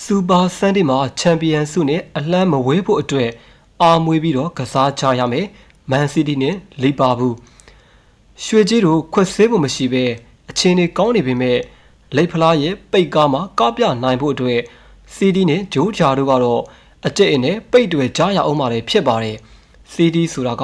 စူပါဆန်ဒီမှာချန်ပီယံဆုနဲ့အလံမဝေးဖို့အတွက်အားမွေးပြီးတော့ကစားကြရမယ်မန်စီးတီးနဲ့လီဗာပူးရွှေကြီးတို့ခွတ်ဆေးဖို့မရှိပဲအခြေအနေကောင်းနေပေမဲ့လိတ်ဖလားရဲ့ပိတ်ကားမှာကားပြနိုင်ဖို့အတွက်စီးတီးနဲ့ဂျိုးဂျာတို့ကတော့အကျိတ်အနဲ့ပိတ်တွေကြားရအောင်ပါလေဖြစ်ပါတယ်စီးတီးဆိုတာက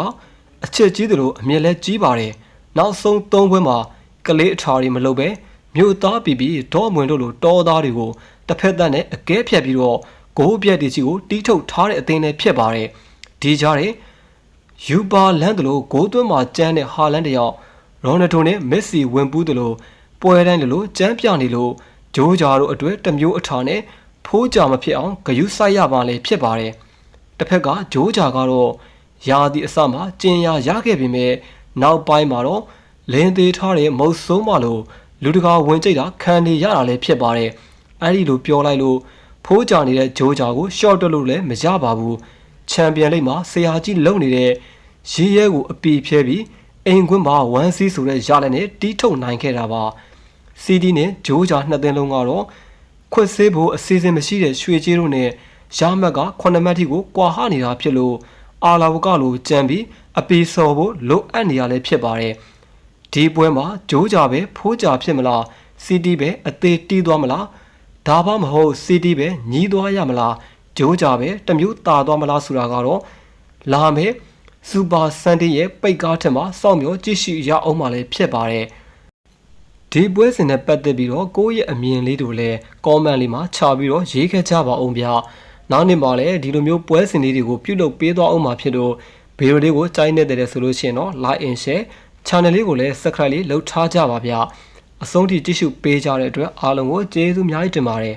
အချက်ကြီးသလိုအမြင်လဲကြီးပါတယ်နောက်ဆုံး၃ပွဲမှာကလေးအထာတွေမလုပ်ပဲမြို့သားပြီးဒေါ်မွင်တို့လိုတောသားတွေကိုတစ်ဖက်သက်နဲ့အကဲဖြတ်ပြီးတော့ဂိုးပြက်တီကြီးကိုတီးထုတ်ထားတဲ့အသင်းနဲ့ဖြစ်ပါတယ်ဒီကြားထဲယူပါလန်းတို့လိုဂိုးသွင်းမှာကျန်းတဲ့ဟာလန်တယောက်ရိုနယ်ဒိုနဲ့မက်ဆီဝင်ပူးတို့လိုပွဲတိုင်းလိုကျန်းပြနေလို့ဂျိုးဂျာတို့အတွက်တမျိုးအထာနဲ့ဖိုးကြမဖြစ်အောင်ဂယုစိုက်ရပါလေဖြစ်ပါတယ်တစ်ဖက်ကဂျိုးဂျာကတော့ယာဒီအစမှာကျင်ရရခဲ့ပေမဲ့နောက်ပိုင်းမှာတော့လင်းသေးထားတဲ့မုတ်ဆိုးမလိုလူတကာဝင်ကြိတ်တာခံနေရတာလည်းဖြစ်ပါတယ်အဲ့ဒီလိုပြောလိုက်လို့ဖိုးကြနေတဲ့ဂျိုးဂျာကိုရှော့တက်လို့လည်းမရပါဘူးချန်ပီယံလိဂ်မှာဆရာကြီးလုံနေတဲ့ရီးရဲကိုအပီဖြဲပြီးအိမ်ကွင်းမှာ1စီးဆိုတဲ့ရလက်နဲ့တီးထုတ်နိုင်ခဲ့တာပါစီဒီနဲ့ဂျိုးဂျာနှစ်သင်းလုံးကတော့ခွတ်ဆေးဖို့အစီအစဉ်မရှိတဲ့ရွှေကြီးတို့နဲ့ရမက်က9မှတ်ထိကိုကွာဟနေတာဖြစ်လို့အာလာဝကလိုကြံပြီးအပီစော်ဖို့လိုအပ်နေရလဲဖြစ်ပါတယ်ဒီပွဲမှာဂျိုးဂျာပဲဖိုးဂျာဖြစ်မလားစီတီပဲအသေးတီးသွားမလားဒါမှမဟုတ်စီတီပဲညီးသွားရမလားဂျိုးဂျာပဲတမျိုးတာသွားမလားဆိုတာကတော့လာမယ်စူပါဆန်ဒီရဲ့ပိတ်ကားထက်မှာစောင့်မျှော်ကြည့်ရှုရအောင်မှလည်းဖြစ်ပါတယ်ဒီပွဲစဉ်နဲ့ပတ်သက်ပြီးတော့ကိုယ့်ရဲ့အမြင်လေးတို့လည်းကောမန့်လေးမှာချပြီးတော့ရေးခဲ့ကြပါအောင်ဗျာနောက်နေ့မှာလည်းဒီလိုမျိုးပွဲစဉ်လေးတွေကိုပြုလုပ်ပေးသွားအောင်မှာဖြစ်လို့ဗီဒီယိုလေးကိုကြိုက်နေတဲ့ဆိုလို့ရှိရင်တော့ like and share channel လေးကိုလည်း subscribe လေးလုပ်ထားကြပါဗျာအဆုံးထိကြည့်ရှုပေးကြတဲ့အတွက်အားလုံးကိုကျေးဇူးအများကြီးတင်ပါတယ်